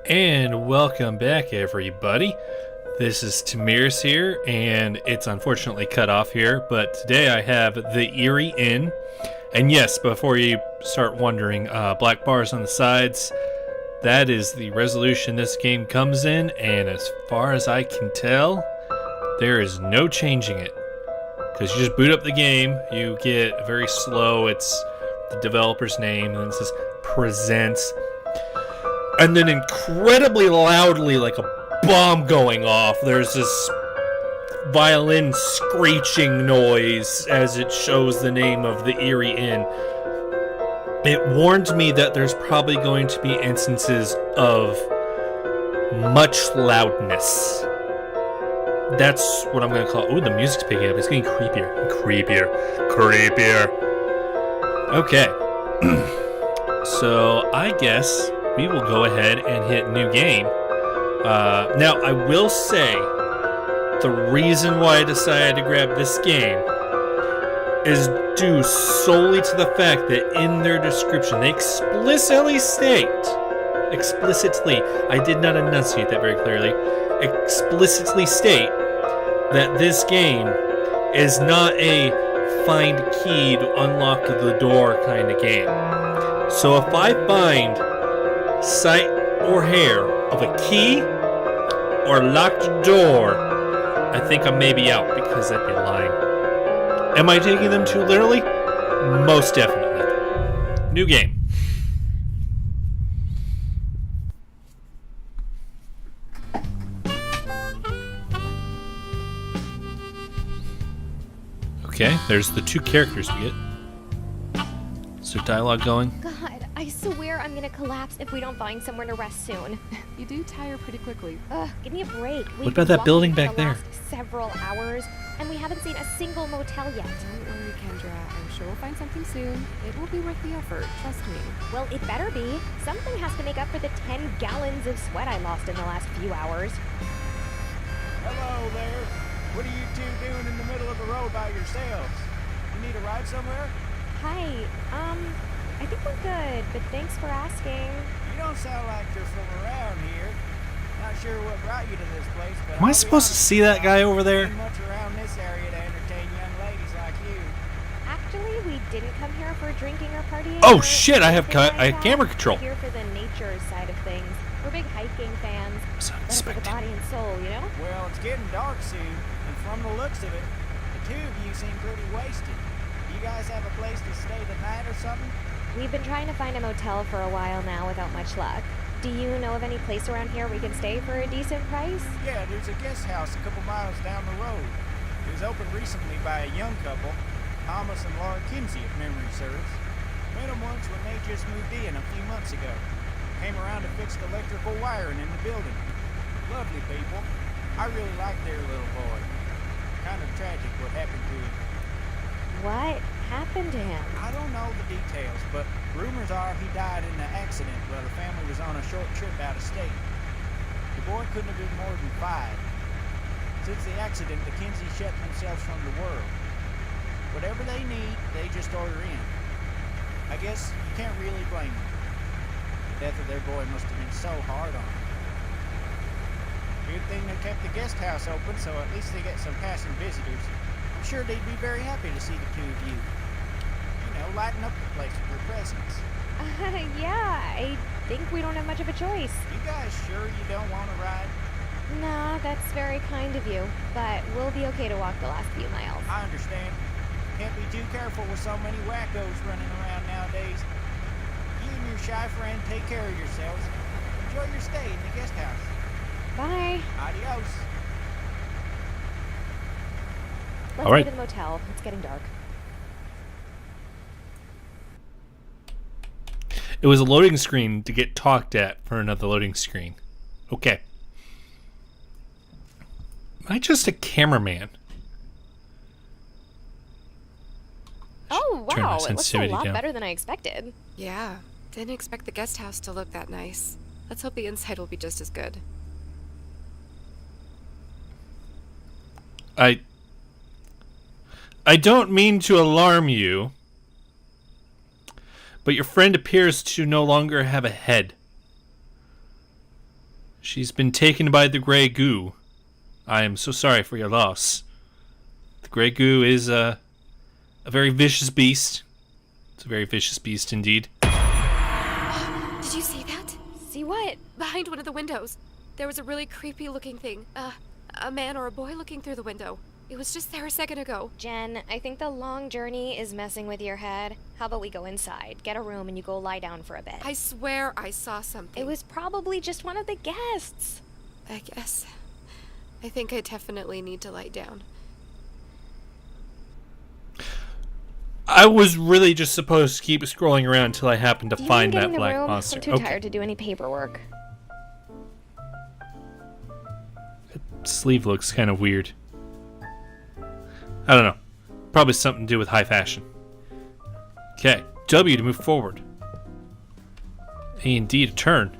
And welcome back, everybody. This is Temierus here, and it's unfortunately cut off here, but today I have the Eerie Inn. And yes, before you start wondering, black bars on the sides, that is the resolution this game comes in, and as far as I can tell, there is no changing it. Because you just boot up the game, you get very slow, it's the developer's name, and then it says presents. And then incredibly loudly, like a bomb going off, there's this violin screeching noise as it shows the name of the Eerie Inn. It warned me that there's probably going to be instances of much loudness. That's what I'm going to call it. Ooh, the music's picking up. It's getting creepier. Creepier. Okay. So, I guess we will go ahead and hit new game. Now, I will say, the reason why I decided to grab this game is due solely to the fact that in their description, they explicitly, I did not enunciate that very clearly, explicitly state that this game is not a find key to unlock the door kind of game. So if I find sight or hair of a key or locked door, I think I may be out because that'd be lying. Am I taking them too literally? Most definitely. New game. Okay, there's the two characters we get. Is there dialogue going? God, I swear I'm gonna collapse if we don't find somewhere to rest soon. You do tire pretty quickly. Ugh, give me a break. What about that building back there? Several hours, and we haven't seen a single motel yet. Don't worry, Kendra. I'm sure we'll find something soon. It will be worth the effort, trust me. Well, it better be. Something has to make up for the 10 gallons of sweat I lost in the last few hours. Hello there. What are you two doing in the middle of the road by yourselves? You need a ride somewhere? Hi, I think we're good, but thanks for asking. You don't sound like you're from around here. Not sure what brought you to this place, but Am I supposed to see that guy over there? Much around this area to entertain young ladies like you. Actually, we didn't come here for drinking or partying. Oh or shit, I have anything like camera that. control. We're here for the nature side of things. We're big hiking fans. So Better for the body and soul, you know? Well, it's getting dark soon, and from the looks of it, the two of you seem pretty wasted. You guys have a place to stay the night or something? We've been trying to find a motel for a while now without much luck. Do you know of any place around here we can stay for a decent price? Yeah, there's a guest house a couple miles down the road. It was opened recently by a young couple, Thomas and Laura Kinsey, if memory serves. Met them once when they just moved in a few months ago. Came around to fix the electrical wiring in the building. Lovely people. I really like their little boy. Kind of tragic what happened to him. What happened to him? I don't know the details, but rumors are he died in an accident while the family was on a short trip out of state. The boy couldn't have been more than 5. Since the accident, the Kinseys shut themselves from the world. Whatever they need, they just order in. I guess you can't really blame them. The death of their boy must have been so hard on them. Good thing they kept the guest house open, so at least they get some passing visitors. I'm sure they'd be very happy to see the two of you. You know, lighten up the place with your presence. Yeah, I think we don't have much of a choice. You guys sure you don't want to ride? Nah, that's very kind of you, but we'll be okay to walk the last few miles. I understand. Can't be too careful with so many wackos running around nowadays. You and your shy friend take care of yourselves. Enjoy your stay in the guest house. Bye. Adios. Let's All right. go to the motel. It's getting dark. It was a loading screen to get talked at for another loading screen. Okay. Am I just a cameraman? Oh, Turn my wow. It looks a sensitivity lot down. better than I expected. Yeah, didn't expect the guest house to look that nice. Let's hope the inside will be just as good. I don't mean to alarm you, but your friend appears to no longer have a head. She's been taken by the gray goo. I am so sorry for your loss. The gray goo is a very vicious beast. It's a very vicious beast indeed. Did you see that? See what? Behind one of the windows. There was a really creepy looking thing. A man or a boy looking through the window. It was just there a second ago. Jen, I think the long journey is messing with your head. How about we go inside, get a room, and you go lie down for a bit? I swear I saw something. It was probably just one of the guests. I guess. I think I definitely need to lie down. I was really just supposed to keep scrolling around until I happened to find that black monster. I'm too tired to do any paperwork. That sleeve looks kind of weird. I don't know. Probably something to do with high fashion. Okay, W to move forward. A and D to turn.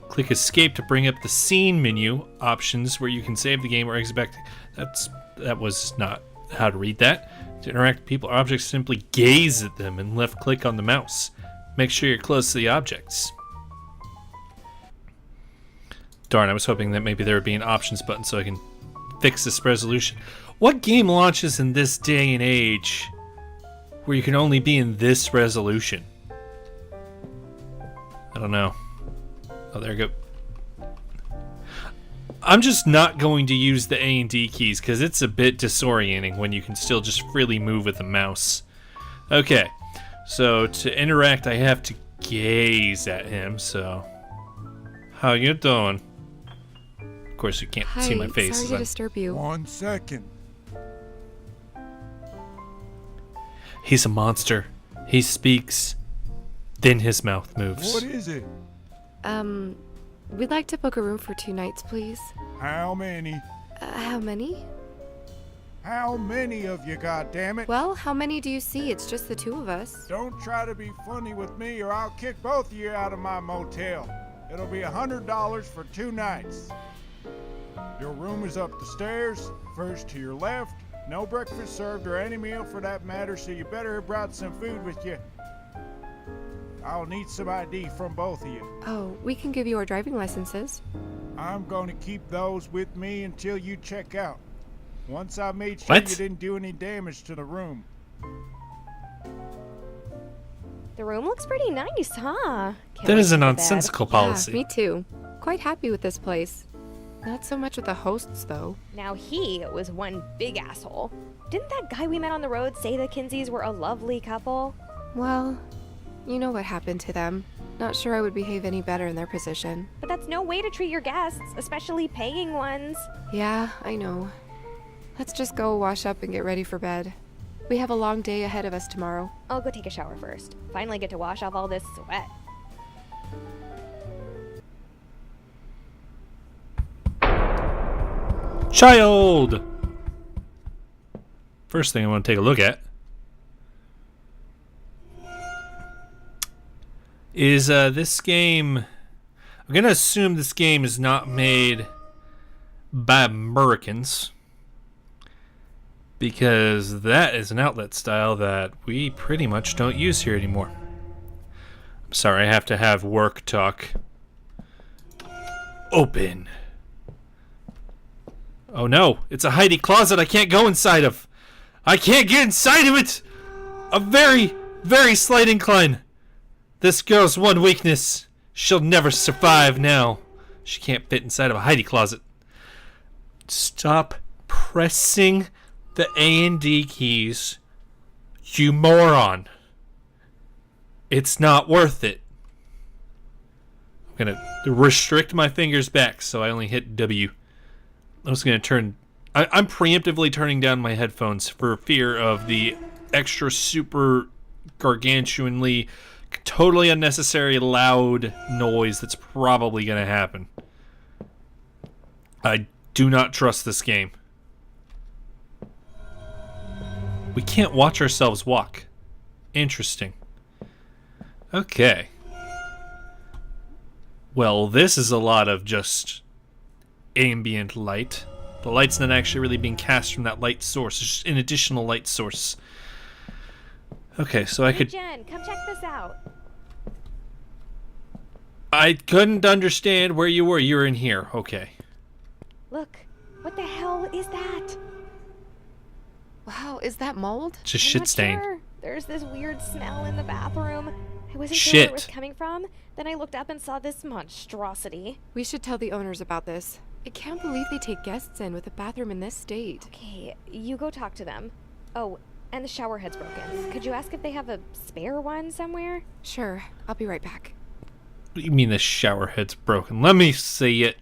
Click escape to bring up the scene menu options where you can save the game or exit back. That was not how to read that. To interact with people or objects, simply gaze at them and left click on the mouse. Make sure you're close to the objects. Darn, I was hoping that maybe there would be an options button so I can fix this resolution. What game launches in this day and age where you can only be in this resolution? I don't know. Oh, there we go. I'm just not going to use the A and D keys because it's a bit disorienting when you can still just freely move with the mouse. Okay, so to interact I have to gaze at him, so... How you doing? Of course you can't see my face. Sorry to disturb you. 1 second. He's a monster. He speaks, then his mouth moves. What is it? We'd like to book a room for 2 nights, please. How many? How many? How many of you, goddammit? Well, how many do you see? It's just the 2 of us. Don't try to be funny with me or I'll kick both of you out of my motel. It'll be $100 for 2 nights. Your room is up the stairs, first to your left. No breakfast served or any meal for that matter, so you better have brought some food with you. I'll need some ID from both of you. Oh, we can give you our driving licenses. I'm going to keep those with me until you check out. Once I've made sure What? you didn't do any damage to the room. The room looks pretty nice, huh? Can't That wait is a to go to bed. nonsensical policy. Yeah, me too. Quite happy with this place. Not so much with the hosts, though. Now he was one big asshole. Didn't that guy we met on the road say the Kinseys were a lovely couple? Well, you know what happened to them. Not sure I would behave any better in their position. But that's no way to treat your guests, especially paying ones. Yeah, I know. Let's just go wash up and get ready for bed. We have a long day ahead of us tomorrow. I'll go take a shower first. Finally get to wash off all this sweat. Child! First thing I want to take a look at is this game. I'm going to assume this game is not made by Americans, because that is an outlet style that we pretty much don't use here anymore. I'm sorry, I have to have work talk. Open. Oh no, it's a hidey closet I can't go inside of. I can't get inside of it! A very, very slight incline. This girl's one weakness. She'll never survive now. She can't fit inside of a hidey closet. Stop pressing the A and D keys, you moron. It's not worth it. I'm gonna restrict my fingers back so I only hit W. I was going to turn... I'm preemptively turning down my headphones for fear of the extra super gargantuanly, totally unnecessary loud noise that's probably going to happen. I do not trust this game. We can't watch ourselves walk. Interesting. Okay. Well, this is a lot of just ambient light. The light's not actually really being cast from that light source. It's just an additional light source. Okay, so I Hey could... Jen, come check this out. I couldn't understand where you were. You're in here. Okay. Look, what the hell is that? Wow, is that mold? It's a I'm shit not stain. sure. There's this weird smell in the bathroom. I wasn't sure Shit. where it was coming from. Then I looked up and saw this monstrosity. We should tell the owners about this. I can't believe they take guests in with a bathroom in this state. Okay, you go talk to them. Oh, and the shower head's broken. Could you ask if they have a spare one somewhere? Sure, I'll be right back. What do you mean the shower head's broken? Let me see it.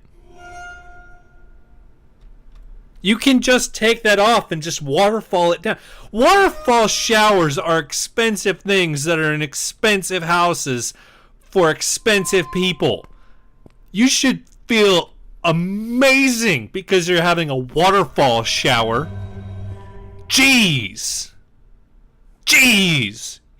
You can just take that off and just waterfall it down. Waterfall showers are expensive things that are in expensive houses for expensive people. You should feel amazing because you're having a waterfall shower. Jeez.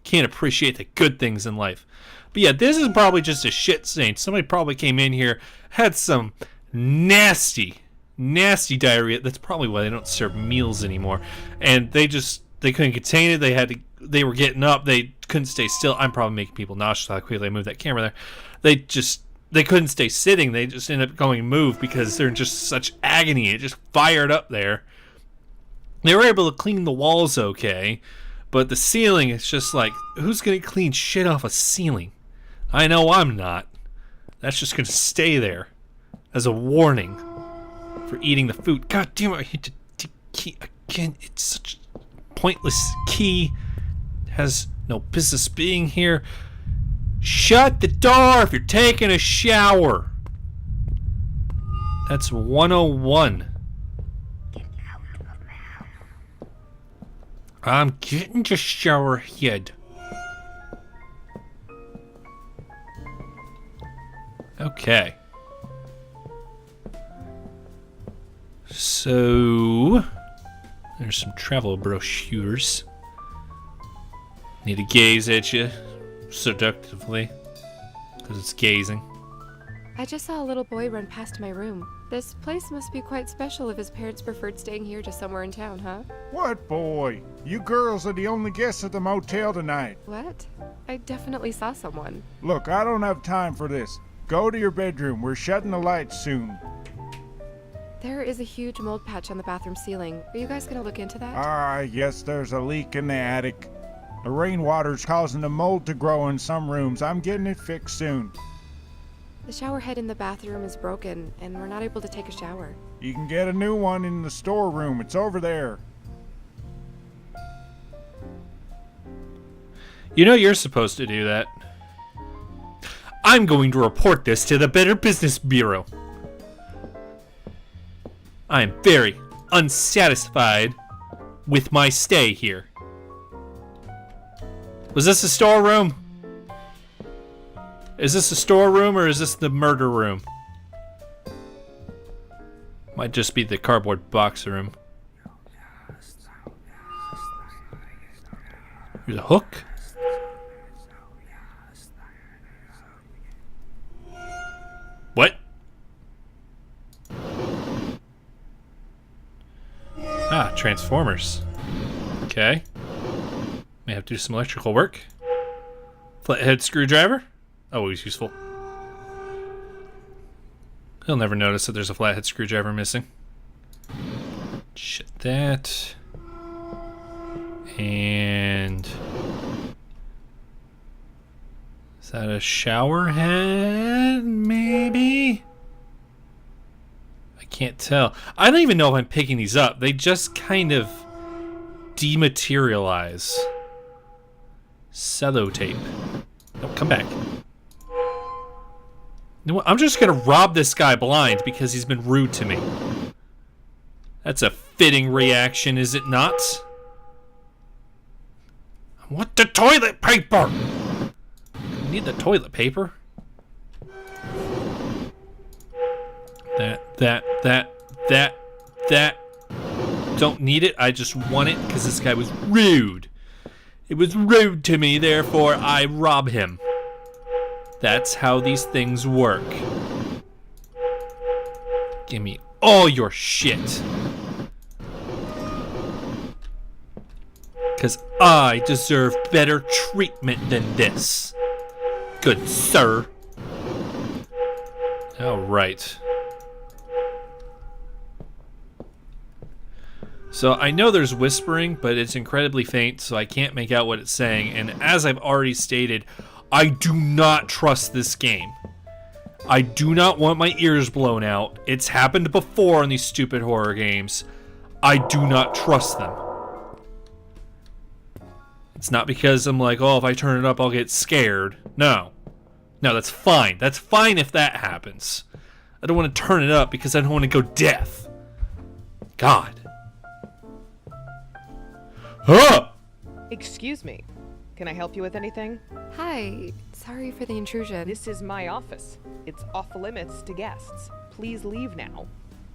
Can't appreciate the good things in life. But yeah, this is probably just a shit stain. Somebody probably came in here, had some nasty diarrhea. That's probably why they don't serve meals anymore. And they couldn't contain it. They were getting up. They couldn't stay still. I'm probably making people nauseous how quickly I moved that camera there. They couldn't stay sitting. They just ended up going move because they're in just such agony. It just fired up there. They were able to clean the walls okay, but the ceiling, it's just like, who's going to clean shit off a ceiling? I know I'm not. That's just going to stay there as a warning for eating the food. God damn it, I hate to key again. It's such a pointless key. It has no business being here. Shut the door if you're taking a shower. That's 101. I'm getting the shower head. Okay. So, there's some travel brochures. Need to gaze at you seductively, because it's gazing. I just saw a little boy run past my room. This place must be quite special if his parents preferred staying here to somewhere in town, huh? What boy? You girls are the only guests at the motel tonight. What? I definitely saw someone. Look, I don't have time for this. Go to your bedroom. We're shutting the lights soon. There is a huge mold patch on the bathroom ceiling. Are you guys gonna look into that? Yes, there's a leak in the attic. The rainwater's causing the mold to grow in some rooms. I'm getting it fixed soon. The shower head in the bathroom is broken, and we're not able to take a shower. You can get a new one in the storeroom. It's over there. You know you're supposed to do that. I'm going to report this to the Better Business Bureau. I am very unsatisfied with my stay here. Was this a storeroom? Is this a storeroom or is this the murder room? Might just be the cardboard box room. Here's a hook. What? Ah, transformers. Okay. May have to do some electrical work. Flathead screwdriver. Always useful. He'll never notice that there's a flathead screwdriver missing. Shit that. And... is that a shower head? Maybe? I can't tell. I don't even know if I'm picking these up. They just kind of dematerialize. Sellotape. No, come back. You know what? I'm just gonna rob this guy blind because he's been rude to me. That's a fitting reaction, is it not? I want the toilet paper! I need the toilet paper. That. Don't need it, I just want it because this guy was rude. It was rude to me, therefore I rob him. That's how these things work. Give me all your shit. Because I deserve better treatment than this. Good sir. All right. So I know there's whispering, but it's incredibly faint, so I can't make out what it's saying. And as I've already stated, I do not trust this game. I do not want my ears blown out. It's happened before in these stupid horror games. I do not trust them. It's not because I'm like, oh, if I turn it up, I'll get scared. No. No, that's fine. That's fine if that happens. I don't want to turn it up because I don't want to go deaf. God. Huh! Excuse me. Can I help you with anything? Hi. Sorry for the intrusion. This is my office. It's off limits to guests. Please leave now.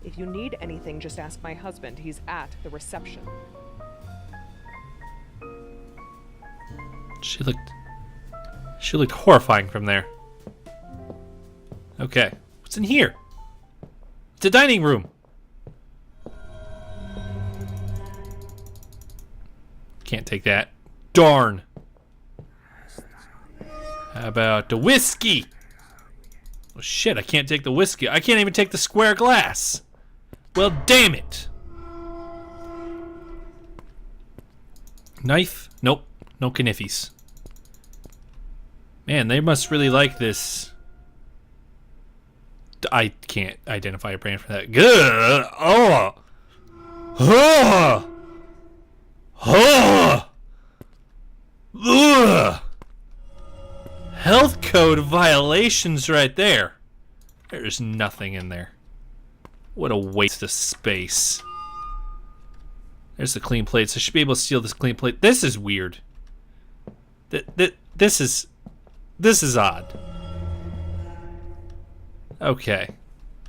If you need anything, just ask my husband. He's at the reception. She looked horrifying from there. Okay. What's in here? It's a dining room. Can't take that. Darn. How about the whiskey? Oh shit, I can't take the whiskey. I can't even take the square glass. Well, damn it. Knife? Nope. No caniffies. Man, they must really like this. I can't identify a brand for that. Good. Oh. Oh. Oh. Ugh. Health code violations right there. There's nothing in there. What a waste of space. There's the clean plates. I should be able to steal this clean plate. This is weird. This is odd. Okay.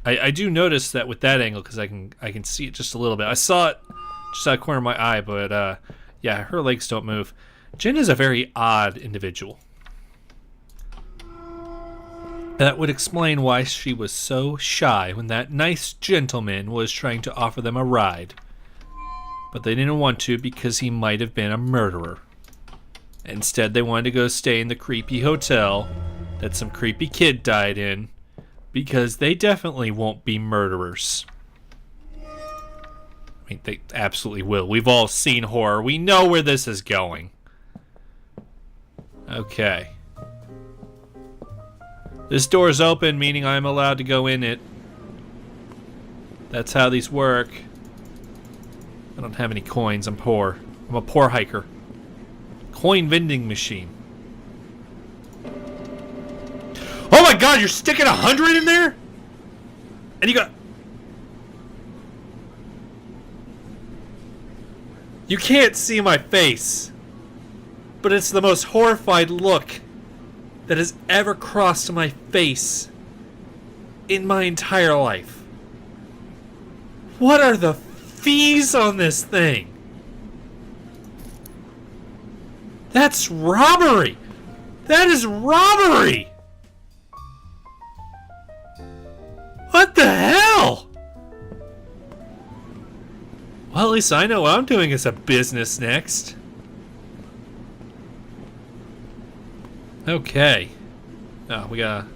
I do notice that with that angle because I can see it just a little bit. I saw it just out of the corner of my eye, but yeah, her legs don't move. Jen is a very odd individual. That would explain why she was so shy when that nice gentleman was trying to offer them a ride. But they didn't want to because he might have been a murderer. Instead, they wanted to go stay in the creepy hotel that some creepy kid died in because they definitely won't be murderers. I mean, they absolutely will. We've all seen horror. We know where this is going. Okay. This door is open, meaning I'm allowed to go in it. That's how these work. I don't have any coins. I'm poor. I'm a poor hiker. Coin vending machine. Oh my god, you're sticking 100 in there? And you got... You can't see my face. But it's the most horrified look that has ever crossed my face in my entire life. What are the fees on this thing? That's robbery! That is robbery! What the hell? Well, at least I know what I'm doing as a business next. Okay. Oh, we got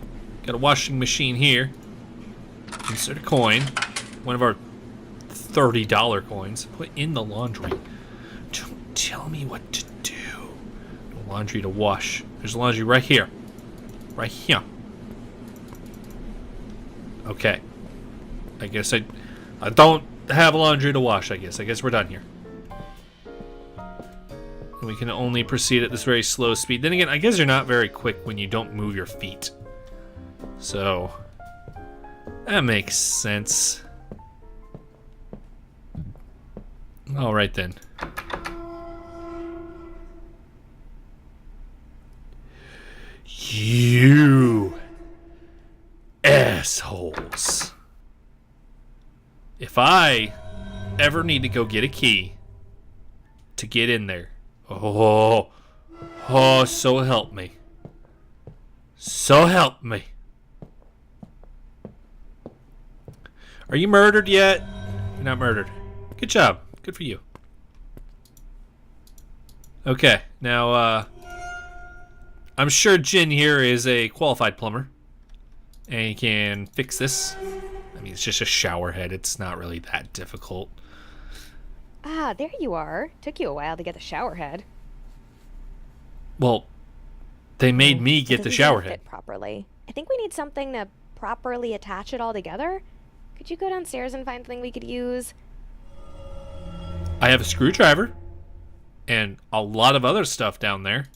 a washing machine here. Insert a coin. One of our $30 coins. Put in the laundry. Don't tell me what to do. No laundry to wash. There's laundry right here. Right here. Okay. I guess I don't have laundry to wash, I guess. I guess we're done here. And we can only proceed at this very slow speed. Then again, I guess you're not very quick when you don't move your feet. So, that makes sense. Alright then. You assholes. If I ever need to go get a key to get in there, oh, so help me. So help me. Are you murdered yet? You're not murdered. Good job. Good for you. Okay, now, I'm sure Jin here is a qualified plumber. and you can fix this. I mean, it's just a shower head. It's not really that difficult. Ah, there you are. Took you a while to get the shower head. Well, they made me get the Doesn't shower fit head. properly. I think we need something to properly attach it all together. Could you go downstairs and find something we could use? I have a screwdriver and a lot of other stuff down there.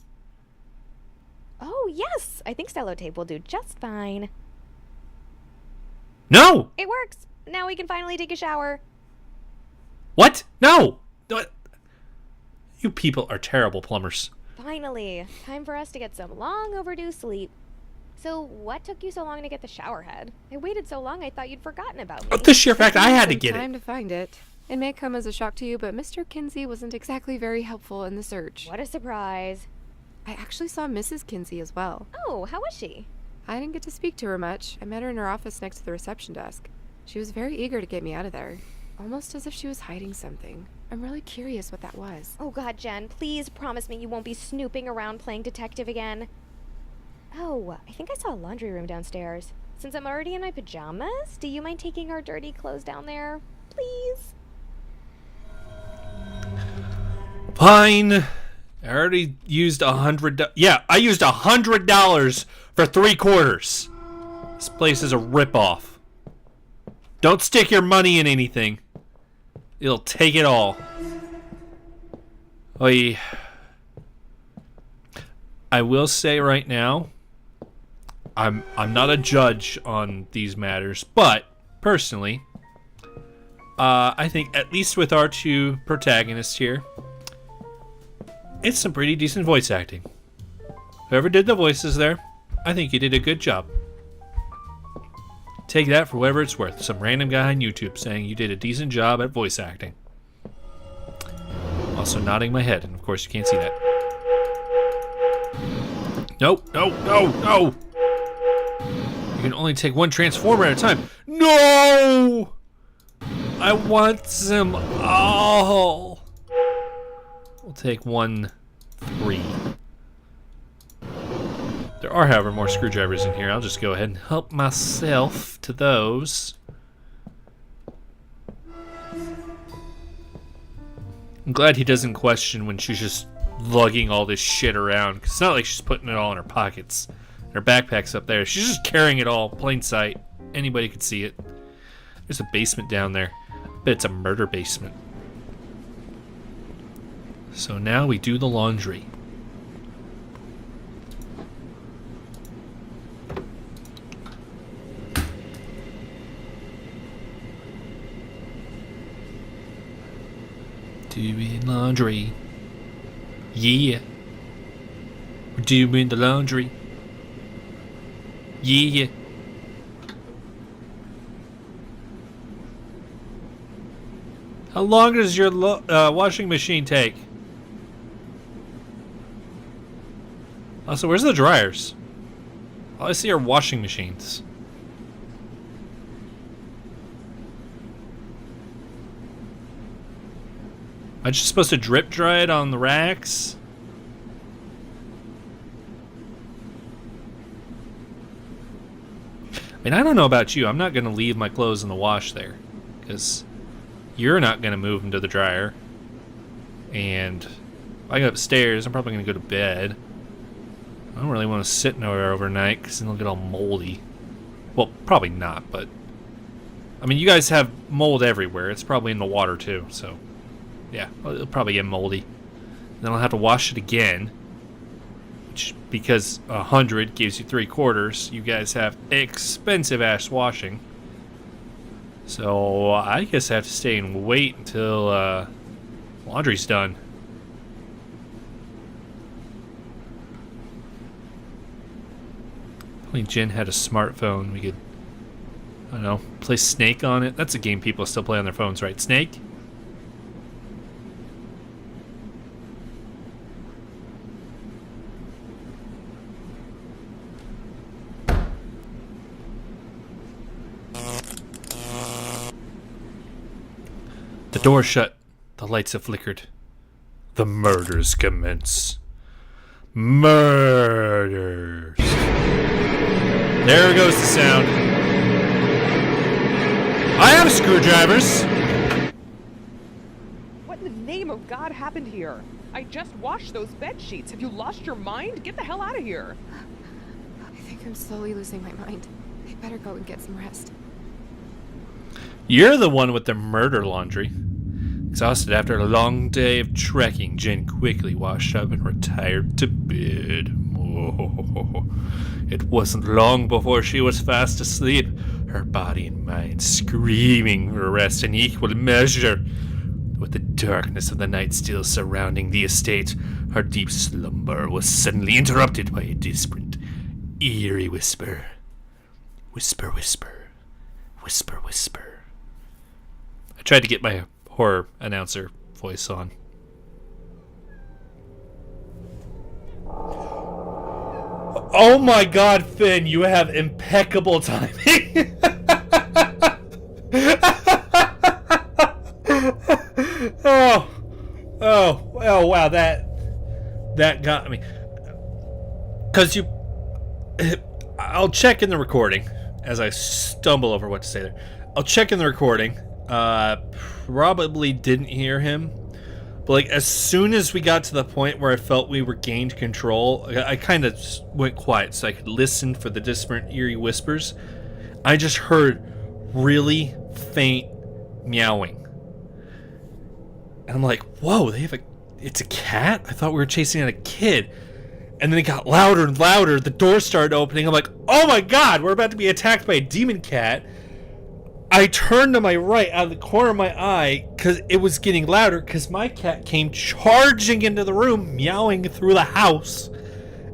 Oh, yes. I think cello tape will do just fine. No! It works. Now we can finally take a shower. What? No! What? You people are terrible plumbers. Finally. Time for us to get some long overdue sleep. So, what took you so long to get the shower head? I waited so long I thought you'd forgotten about me. The sheer fact I had to get Time it. to find it. It may come as a shock to you, but Mr. Kinsey wasn't exactly very helpful in the search. What a surprise. I actually saw Mrs. Kinsey as well. Oh, how was she? I didn't get to speak to her much. I met her in her office next to the reception desk. She was very eager to get me out of there, almost as if she was hiding something. I'm really curious what that was. Oh god, Jen, please promise me you won't be snooping around playing detective again. Oh, I think I saw a laundry room downstairs. Since I'm already in my pajamas, do you mind taking our dirty clothes down there? Please? Fine. I already used $100. Yeah, I used $100 for 3/4. This place is a ripoff. Don't stick your money in anything. It'll take it all. I will say right now, I'm not a judge on these matters, but personally, I think at least with our two protagonists here, it's some pretty decent voice acting. Whoever did the voices there, I think you did a good job. Take that for whatever it's worth. Some random guy on YouTube saying you did a decent job at voice acting. Also nodding my head, and of course you can't see that. Nope, no, no, no! You can only take one transformer at a time. No! I want them all. We'll take 1, 3. There are, however, more screwdrivers in here. I'll just go ahead and help myself to those. I'm glad he doesn't question when she's just lugging all this shit around. 'Cause it's not like she's putting it all in her pockets. Her backpack's up there. She's just carrying it all, plain sight. Anybody could see it. There's a basement down there. I bet it's a murder basement. So now we do the laundry. Doing laundry. Yeah. We're doing the laundry. Yeah. How long does your washing machine take? Also, where's the dryers? All I see are washing machines. Am I just supposed to drip dry it on the racks? I mean, I don't know about you. I'm not going to leave my clothes in the wash there. Because you're not going to move them to the dryer. And if I go upstairs, I'm probably going to go to bed. I don't really want to sit nowhere overnight because then they'll get all moldy. Well, probably not, but... I mean, you guys have mold everywhere. It's probably in the water, too, so... Yeah, it'll probably get moldy. Then I'll have to wash it again. Which, because 100 gives you 3/4, you guys have expensive-ass washing. So, I guess I have to stay and wait until laundry's done. If only Jen had a smartphone, we could, I don't know, play Snake on it. That's a game people still play on their phones, right? Snake? The door shut. The lights have flickered. The murders commence. Murders. There goes the sound. I have screwdrivers. What in the name of God happened here? I just washed those bed sheets. Have you lost your mind? Get the hell out of here. I think I'm slowly losing my mind. I better go and get some rest. You're the one with the murder laundry. Exhausted after a long day of trekking, Jen quickly washed up and retired to bed. Oh, it wasn't long before she was fast asleep, her body and mind screaming for rest in equal measure. With the darkness of the night still surrounding the estate, her deep slumber was suddenly interrupted by a distant, eerie whisper. Whisper, whisper. Whisper, whisper. I tried to get my horror announcer voice on. Oh my god, Finn, you have impeccable timing. Oh, wow, that got me. Because I'll check in the recording as I stumble over what to say there. I'll check in the recording. Probably didn't hear him. But like as soon as we got to the point where I felt we were gained control, I kind of went quiet so I could listen for the distant eerie whispers. I just heard really faint meowing. And I'm like, whoa, it's a cat? I thought we were chasing out a kid. And then it got louder and louder. The door started opening. I'm like, oh my god, we're about to be attacked by a demon cat. I turned to my right out of the corner of my eye because it was getting louder because my cat came charging into the room, meowing through the house.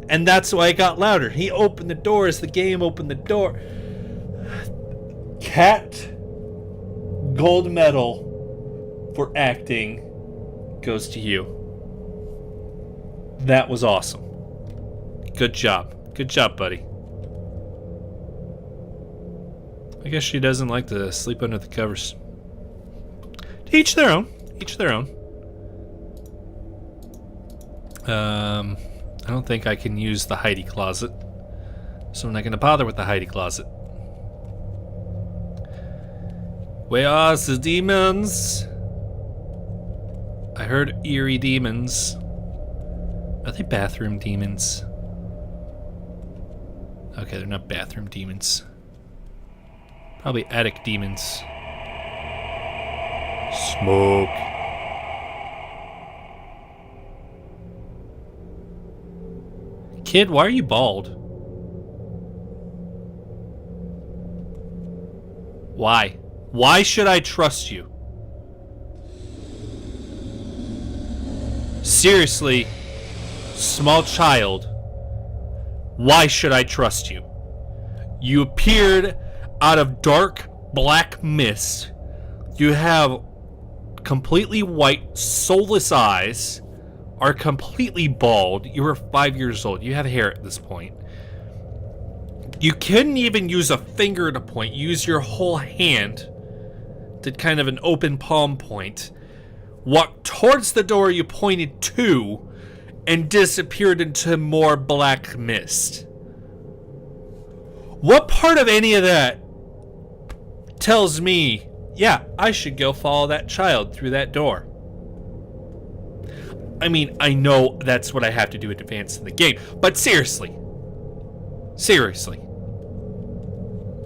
And that's why it got louder. He opened the door as the game opened the door. Cat gold medal for acting goes to you. That was awesome. Good job. Good job, buddy. I guess she doesn't like to sleep under the covers. To each their own. Each their own. I don't think I can use the Heidi closet, so I'm not going to bother with the Heidi closet. Where are the demons? I heard eerie demons. Are they bathroom demons? Okay, they're not bathroom demons. Probably attic demons. Smoke. Kid, why are you bald? Why? Why should I trust you? Seriously, small child, why should I trust you? You appeared out of dark black mist. You have completely white, soulless eyes, are completely bald. You were 5 years old. You have hair at this point. You couldn't even use a finger to point. You used your whole hand. Did kind of an open palm point. Walked towards the door you pointed to and disappeared into more black mist. What part of any of that tells me, yeah, I should go follow that child through that door? I mean, I know that's what I have to do in advance in the game, but seriously. Seriously.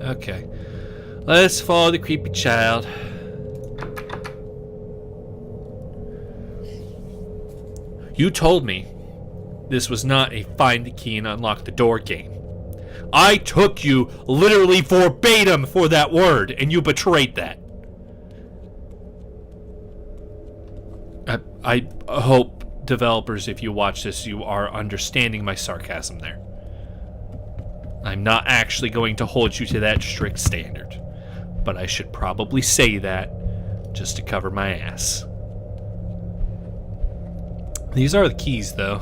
Okay. Let's follow the creepy child. You told me this was not a find the key and unlock the door game. I took you literally verbatim for that word, and you betrayed that. I hope, developers, if you watch this, you are understanding my sarcasm there. I'm not actually going to hold you to that strict standard, but I should probably say that just to cover my ass. These are the keys, though.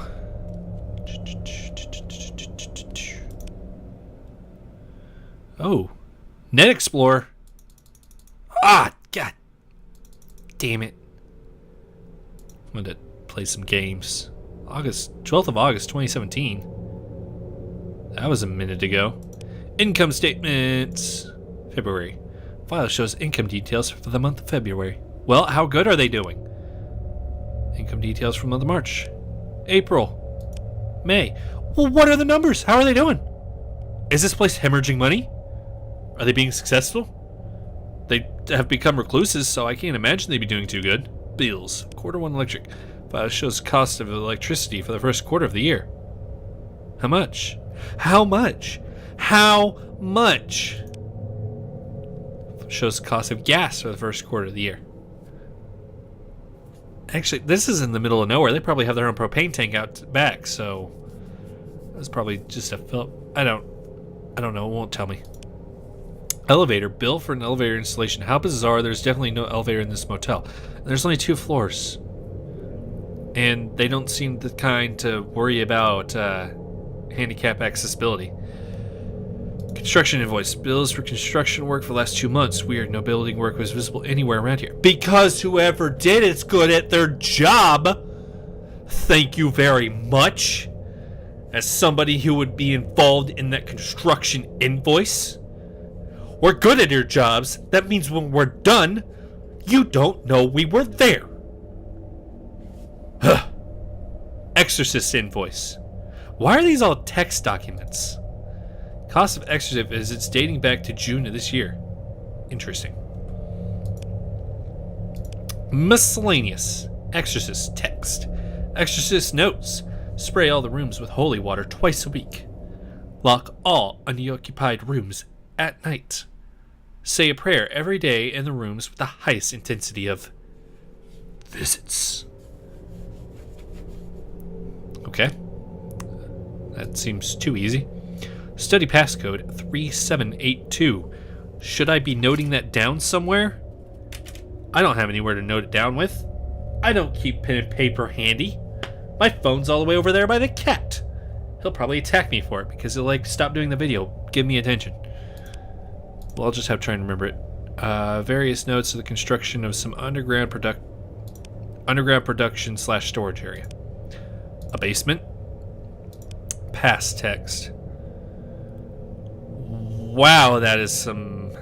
Oh, Net Explorer. Ah, god damn it. I'm going to play some games. 12th of August, 2017. That was a minute ago. Income statements. February. File shows income details for the month of February. Well, how good are they doing? Income details for the month of March. April. May. Well, what are the numbers? How are they doing? Is this place hemorrhaging money? Are they being successful? They have become recluses, so I can't imagine they'd be doing too good. Bills. Q1 electric. File shows cost of electricity for the first quarter of the year. How much? How much? How much? Shows cost of gas for the first quarter of the year. Actually, this is in the middle of nowhere. They probably have their own propane tank out back, so that's probably just a fill. I don't know. It won't tell me. Elevator. Bill for an elevator installation. How bizarre. There's definitely no elevator in this motel. There's only 2 floors. And they don't seem the kind to worry about handicap accessibility. Construction invoice. Bills for construction work for the last 2 months. Weird. No building work was visible anywhere around here. Because whoever did it's good at their job. Thank you very much. As somebody who would be involved in that construction invoice. We're good at your jobs. That means when we're done, you don't know we were there. Exorcist invoice. Why are these all text documents? Cost of exorcist visits dating back to June of this year. Interesting. Miscellaneous. Exorcist text. Exorcist notes. Spray all the rooms with holy water twice a week. Lock all unoccupied rooms at night. Say a prayer every day in the rooms with the highest intensity of visits. Okay. That seems too easy. Study passcode 3782. Should I be noting that down somewhere? I don't have anywhere to note it down with. I don't keep pen and paper handy. My phone's all the way over there by the cat. He'll probably attack me for it because he'll stop doing the video, give me attention. Well, I'll just have to try and remember it. Various notes of the construction of some underground production / storage area. A basement. Past text. Wow, that is some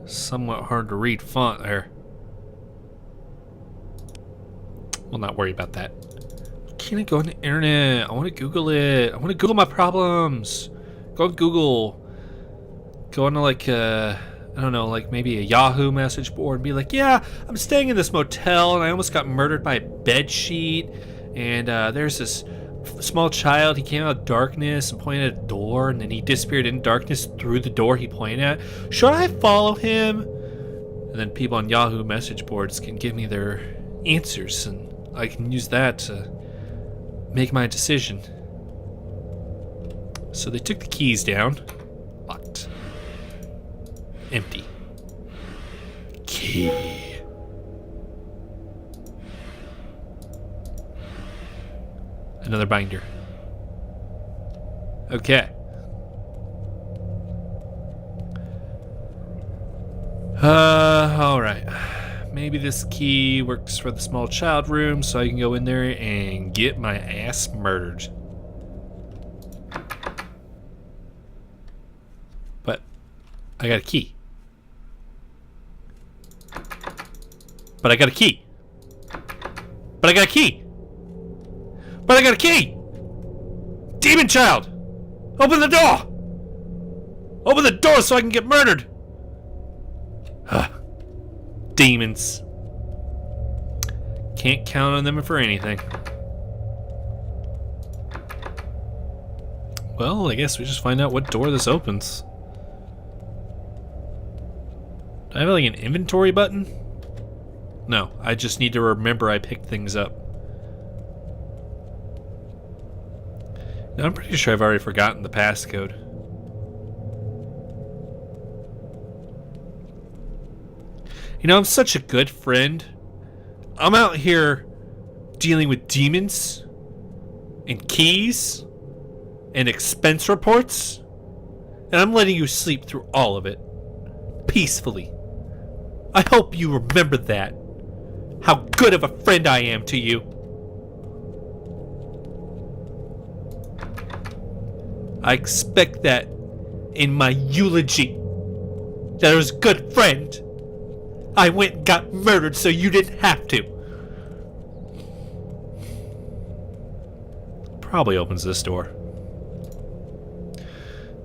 somewhat hard to read font there. We'll not worry about that. Can't I go on the internet? I want to Google it. I want to Google my problems. Go on Google. Go on to I don't know, maybe a Yahoo message board and be like, yeah, I'm staying in this motel and I almost got murdered by a bed sheet. And there's this small child. He came out of darkness and pointed at a door, and then he disappeared in darkness through the door he pointed at. Should I follow him? And then people on Yahoo message boards can give me their answers, and I can use that to make my decision. So they took the keys down. Locked. Empty. Key. Another binder. Okay. Alright. Maybe this key works for the small child room so I can go in there and get my ass murdered. But I got a key. But I got a key. But I got a key. But I got a key! Demon child! Open the door! Open the door so I can get murdered! Demons. Can't count on them for anything. Well, I guess we just find out what door this opens. Do I have an inventory button? No, I just need to remember I picked things up. Now, I'm pretty sure I've already forgotten the passcode. You know, I'm such a good friend. I'm out here dealing with demons and keys and expense reports, and I'm letting you sleep through all of it peacefully. I hope you remember that. How good of a friend I am to you. I expect that in my eulogy. That I was a good friend. I went and got murdered so you didn't have to. Probably opens this door.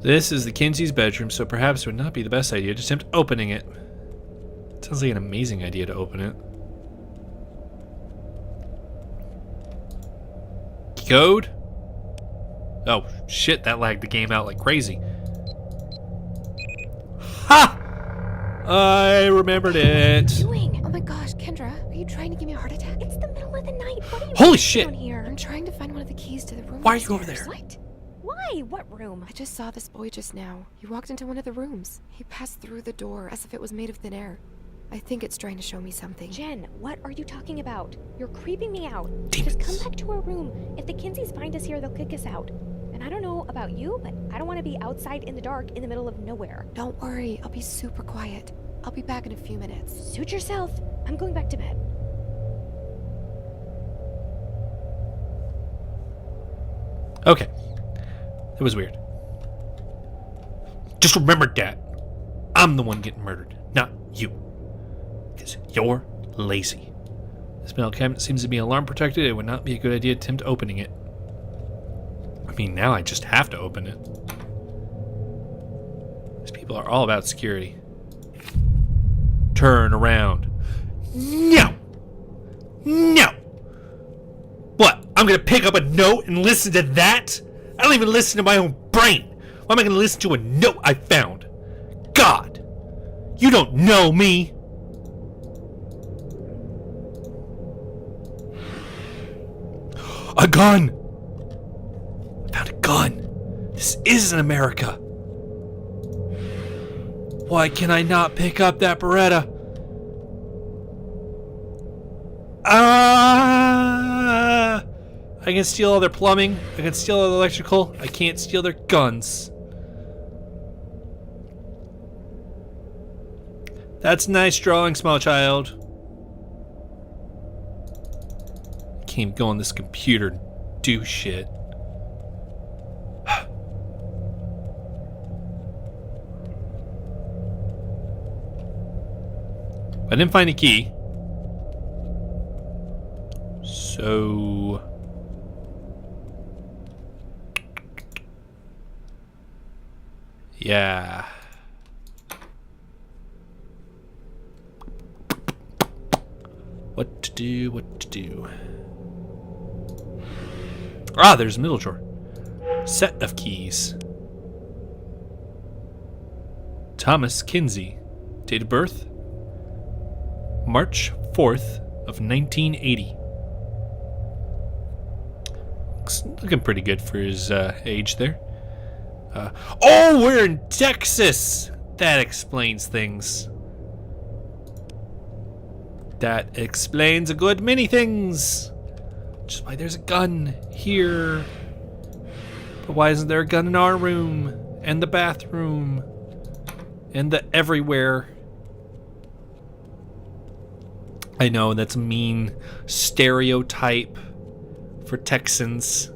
This is the Kinsey's bedroom, so perhaps it would not be the best idea to attempt opening it. Sounds like an amazing idea to open it. Code? Oh, shit, that lagged the game out like crazy. Ha! I remembered it. Doing? Oh my gosh, Kendra, are you trying to give me a heart attack? It's the middle of the night. What are you Holy doing shit! down here? I'm trying to find one of the keys to the room. Why are you over upstairs. there? What? Why? What room? I just saw this boy just now. He walked into one of the rooms. He passed through the door as if it was made of thin air. I think it's trying to show me something. Jen, what are you talking about? You're creeping me out. Demons. Just come back to our room. If the Kinseys find us here, they'll kick us out. And I don't know about you, but I don't want to be outside in the dark in the middle of nowhere. Don't worry, I'll be super quiet. I'll be back in a few minutes. Suit yourself. I'm going back to bed. Okay. It was weird. Just remember, Dad. I'm the one getting murdered, not you. Because you're lazy. This metal cabinet seems to be alarm protected. It would not be a good idea to attempt opening it. I mean, now I just have to open it. These people are all about security. Turn around. No! No! What? I'm gonna pick up a note and listen to that? I don't even listen to my own brain. Why am I gonna listen to a note I found? God! You don't know me! A gun! I found a gun! This isn't America! Why can I not pick up that Beretta? Ah! I can steal all their plumbing. I can steal all their electrical. I can't steal their guns. That's nice drawing, small child. I can't go on this computer and do shit. I didn't find a key. So... yeah. What to do, what to do. Ah, there's a middle drawer. Set of keys. Thomas Kinsey. Date of birth? March 4th of 1980. Looking pretty good for his age there. Oh, we're in Texas! That explains things. That explains a good many things. Which is why there's a gun here. But why isn't there a gun in our room? And the bathroom? And the everywhere? I know that's a mean stereotype for Texans.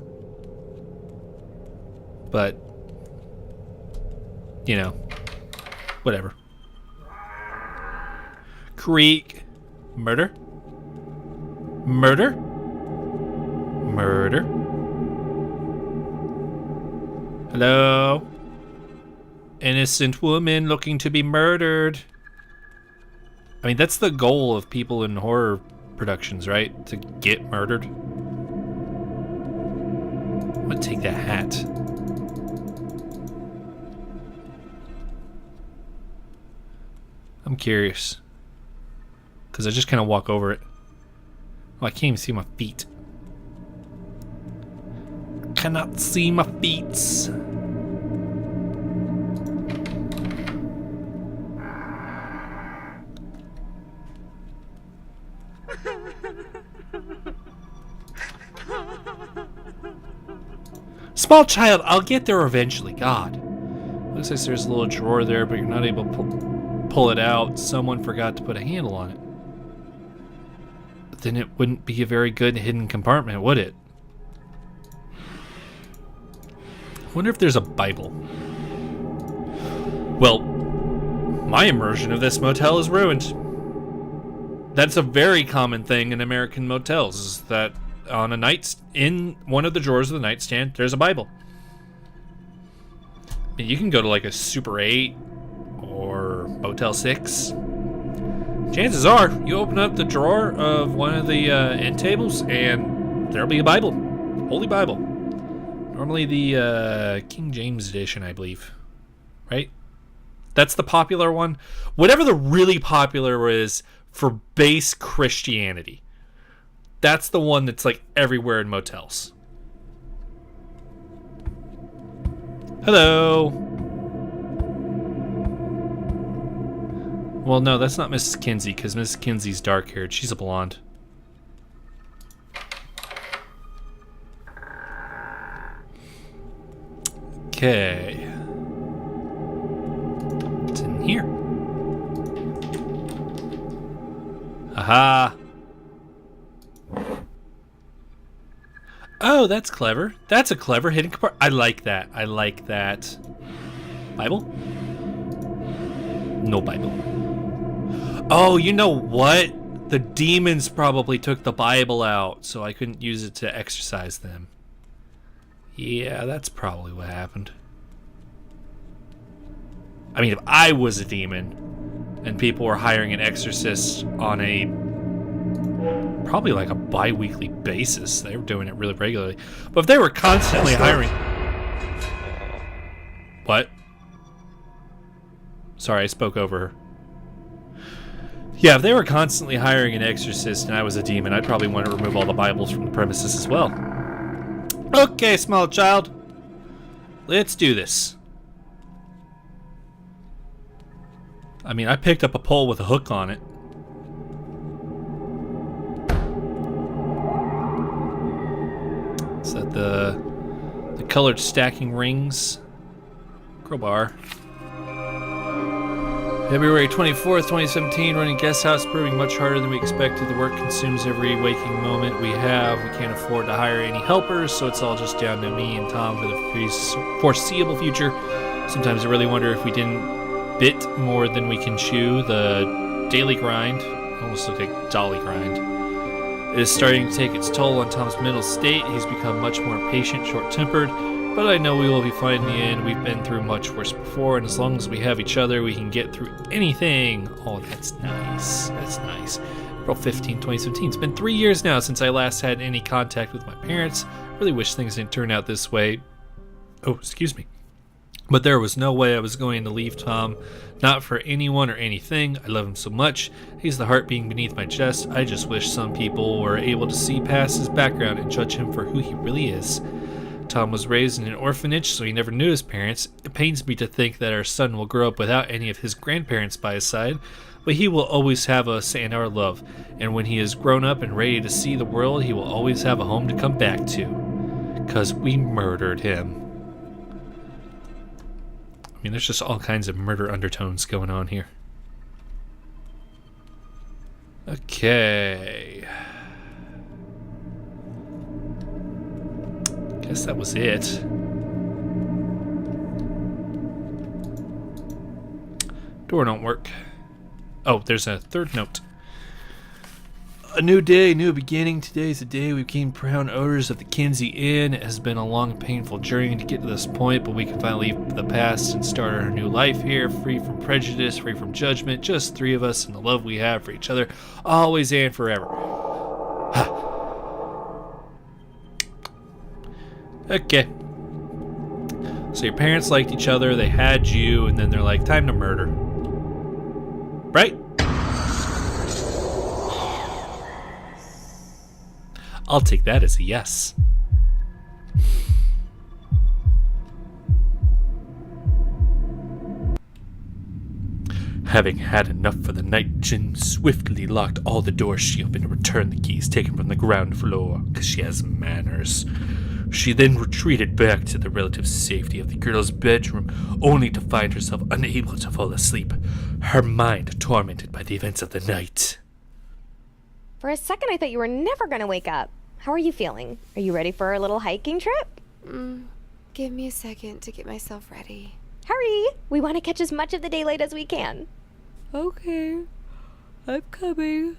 But, you know, whatever. Creek. Murder? Murder? Murder? Hello? Innocent woman looking to be murdered. I mean, that's the goal of people in horror productions, right? To get murdered. I'm gonna take that hat. I'm curious. Because I just kind of walk over it. Oh, I can't even see my feet. Cannot see my feet. Small child, I'll get there eventually. God. Looks like there's a little drawer there, but you're not able to pull it out. Someone forgot to put a handle on it. But then it wouldn't be a very good hidden compartment, would it? Wonder if there's a Bible. Well, my immersion of this motel is ruined. That's a very common thing in American motels, is that on in one of the drawers of the nightstand, there's a Bible. You can go to like a Super 8 or Motel 6. Chances are, you open up the drawer of one of the end tables and there'll be a Bible. Holy Bible. Normally the King James edition, I believe. Right? That's the popular one. Whatever the really popular is for base Christianity. That's the one that's like everywhere in motels. Hello. Well, no, that's not Mrs. Kinsey, because Mrs. Kinsey's dark-haired. She's a blonde. Okay. What's in here? Aha. Oh, that's clever. That's a clever hidden compartment. I like that. I like that. Bible? No Bible. Oh, you know what? The demons probably took the Bible out, so I couldn't use it to exorcise them. Yeah, that's probably what happened. I mean, if I was a demon and people were hiring an exorcist on a probably like a bi-weekly basis, they were doing it really regularly. But if they were constantly hiring... What? Sorry, I spoke over her. Yeah, if they were constantly hiring an exorcist and I was a demon, I'd probably want to remove all the Bibles from the premises as well. Okay, small child. Let's do this. I mean, I picked up a pole with a hook on it. Is that the colored stacking rings? Crowbar. February 24th, 2017, running guest house proving much harder than we expected. The work consumes every waking moment we have. We can't afford to hire any helpers, so it's all just down to me and Tom for the foreseeable future. Sometimes I really wonder if we didn't bit more than we can chew. The daily grind, almost looked like dolly grind, it is starting to take its toll on Tom's mental state. He's become much more patient, short-tempered. But I know we will be fine in the end. We've been through much worse before, and as long as we have each other, we can get through anything. Oh, that's nice. That's nice. April 15, 2017. It's been 3 years now since I last had any contact with my parents. I really wish things didn't turn out this way. Oh, excuse me. But there was no way I was going to leave Tom. Not for anyone or anything. I love him so much. He's the heart beating beneath my chest. I just wish some people were able to see past his background and judge him for who he really is. Tom was raised in an orphanage, so he never knew his parents. It pains me to think that our son will grow up without any of his grandparents by his side, but he will always have us and our love. And when he is grown up and ready to see the world, he will always have a home to come back to. 'Cause we murdered him. I mean, there's just all kinds of murder undertones going on here. Okay. Guess that was it. Door don't work. Oh, there's a third note. A new day, new beginning. Today's the day we became proud owners of the Kinsey Inn. It has been a long, painful journey to get to this point, but we can finally leave the past and start our new life here, free from prejudice, free from judgment, just three of us and the love we have for each other, always and forever. Okay. So your parents liked each other, they had you, and then they're like, time to murder. Right? I'll take that as a yes. Having had enough for the night, Jin swiftly locked all the doors she opened and returned the keys taken from the ground floor, because she has manners. She then retreated back to the relative safety of the girl's bedroom, only to find herself unable to fall asleep, her mind tormented by the events of the night. For a second, I thought you were never going to wake up. How are you feeling? Are you ready for a little hiking trip? Give me a second to get myself ready. Hurry! We want to catch as much of the daylight as we can. Okay. I'm coming.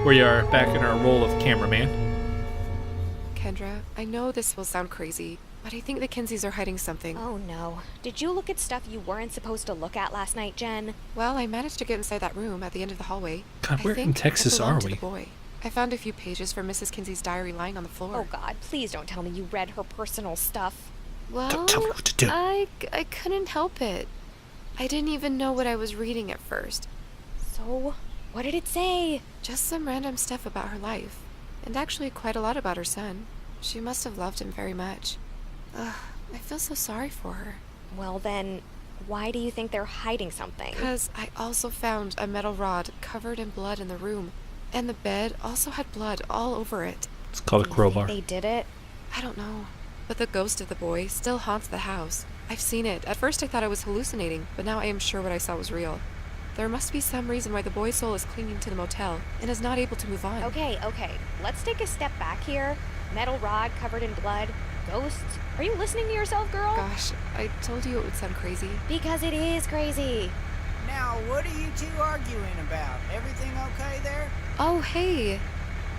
We are back in our role of cameraman. Kendra, I know this will sound crazy, but I think the Kinseys are hiding something. Oh no. Did you look at stuff you weren't supposed to look at last night, Jen? Well, I managed to get inside that room at the end of the hallway. God, where I think in Texas it belonged are to we? the boy. I found a few pages from Mrs. Kinsey's diary lying on the floor. Oh god, please don't tell me you read her personal stuff. Well, Don't tell me what to do. I couldn't help it. I didn't even know what I was reading at first. So, what did it say? Just some random stuff about her life. And actually quite a lot about her son. She must have loved him very much. Ugh, I feel so sorry for her. Well then, why do you think they're hiding something? Because I also found a metal rod covered in blood in the room. And the bed also had blood all over it. It's called a crowbar. They did it? I don't know. But the ghost of the boy still haunts the house. I've seen it. At first I thought I was hallucinating, but now I am sure what I saw was real. There must be some reason why the boy's soul is clinging to the motel and is not able to move on. Okay. Let's take a step back here. Metal rod covered in blood. Ghosts. Are you listening to yourself, girl? Gosh, I told you it would sound crazy. Because it is crazy. Now, what are you two arguing about? Everything okay there? Oh, hey.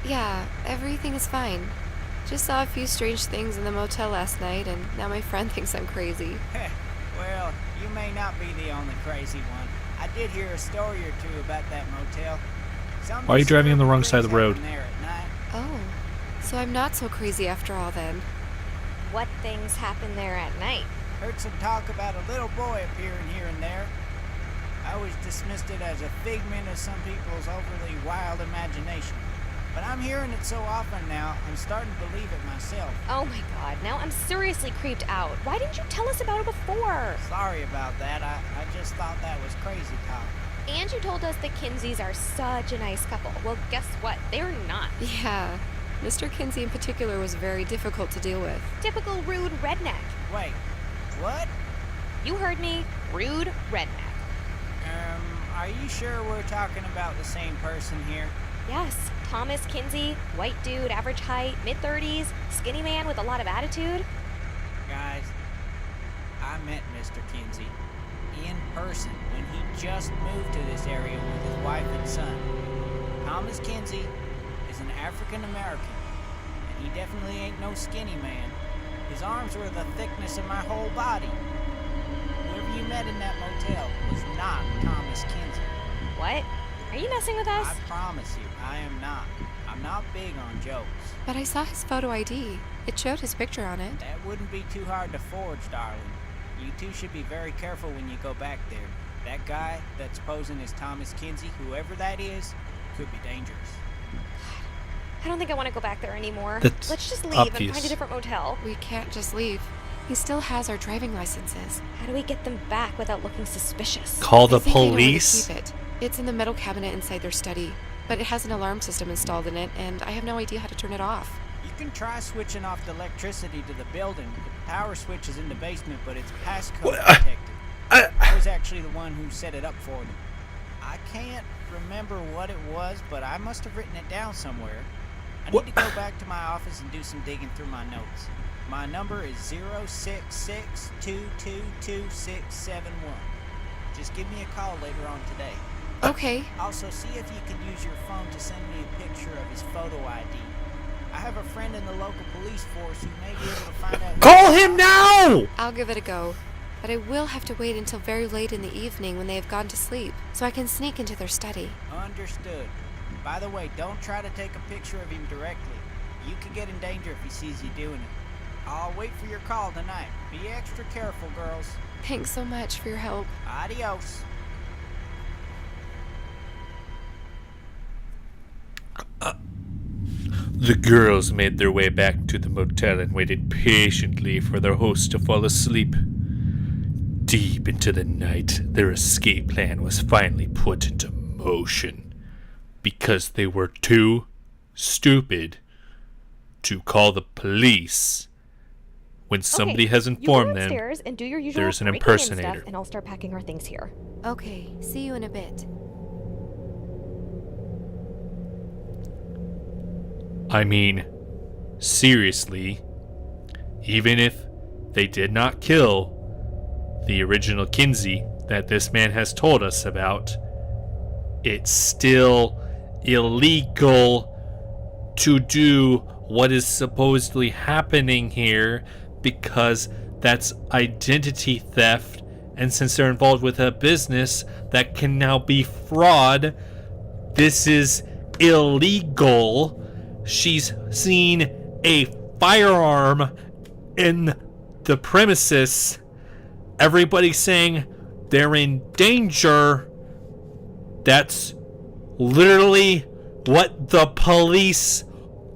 Yeah, everything is fine. Just saw a few strange things in the motel last night, and now my friend thinks I'm crazy. Well, you may not be the only crazy one. I did hear a story or two about that motel. Why are you driving on the wrong side of the road? There at night. Oh, so I'm not so crazy after all then. What things happen there at night? Heard some talk about a little boy appearing here and there. I always dismissed it as a figment of some people's overly wild imagination. But I'm hearing it so often now, I'm starting to believe it myself. Oh my god, now I'm seriously creeped out. Why didn't you tell us about it before? Sorry about that. I just thought that was crazy talk. And you told us the Kinseys are such a nice couple. Well, guess what? They're not. Yeah, Mr. Kinsey in particular was very difficult to deal with. Typical rude redneck. Wait, what? You heard me. Rude redneck. Are you sure we're talking about the same person here? Yes, Thomas Kinsey, white dude, average height, mid-30s, skinny man with a lot of attitude. Guys, I met Mr. Kinsey in person when he just moved to this area with his wife and son. Thomas Kinsey is an African American, and he definitely ain't no skinny man. His arms were the thickness of my whole body. Whoever you met in that motel was not Thomas Kinsey. What? Are you messing with us? I promise you, I am not. I'm not big on jokes. But I saw his photo ID. It showed his picture on it. That wouldn't be too hard to forge, darling. You two should be very careful when you go back there. That guy that's posing as Thomas Kinsey, whoever that is, could be dangerous. I don't think I want to go back there anymore. That's Let's just leave obvious. and find a different motel. We can't just leave. He still has our driving licenses. How do we get them back without looking suspicious? Call the I think I know where to police. keep it. It's in the metal cabinet inside their study, but it has an alarm system installed in it, and I have no idea how to turn it off. You can try switching off the electricity to the building. The power switch is in the basement, but it's passcode protected. I was actually the one who set it up for them. I can't remember what it was, but I must have written it down somewhere. I need to go back to my office and do some digging through my notes. My number is 066222671. Just give me a call later on today. Okay. Also, see if you can use your phone to send me a picture of his photo ID. I have a friend in the local police force who may be able to find out. Call him now! I'll give it a go. But I will have to wait until very late in the evening when they have gone to sleep, so I can sneak into their study. Understood. By the way, don't try to take a picture of him directly. You could get in danger if he sees you doing it. I'll wait for your call tonight. Be extra careful, girls. Thanks so much for your help. Adios. The girls made their way back to the motel and waited patiently for their host to fall asleep. Deep into the night, their escape plan was finally put into motion because they were too stupid to call the police when somebody Okay, has you go informed them upstairs and do your usual there's an breaking in impersonator. stuff, and I'll start packing our things here. Okay, see you in a bit. I mean, seriously, even if they did not kill the original Kinsey that this man has told us about, it's still illegal to do what is supposedly happening here because that's identity theft, and since they're involved with a business that can now be fraud, this is illegal. She's seen a firearm in the premises. Everybody's saying they're in danger. That's literally what the police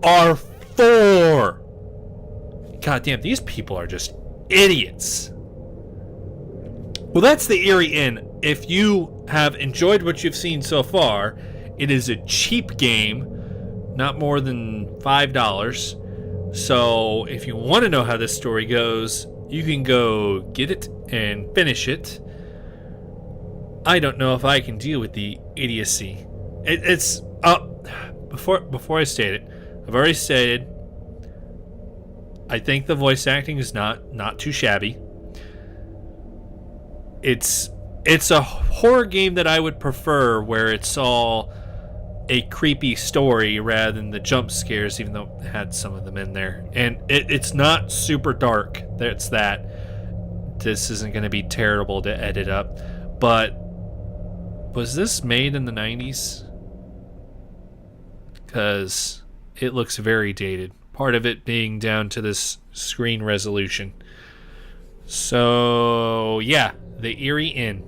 are for. God damn, these people are just idiots. Well, that's the Eerie Inn. If you have enjoyed what you've seen so far, it is a cheap game, not more than $5. So if you want to know how this story goes, you can go get it and finish it. I don't know if I can deal with the idiocy. It's before I state it, I've already stated I think the voice acting is not too shabby. It's a horror game that I would prefer where it's all a creepy story rather than the jump scares, even though it had some of them in there. And it's not super dark. That's that. This isn't going to be terrible to edit up. But was this made in the 90s? Because it looks very dated. Part of it being down to this screen resolution. So, yeah, the Eerie Inn.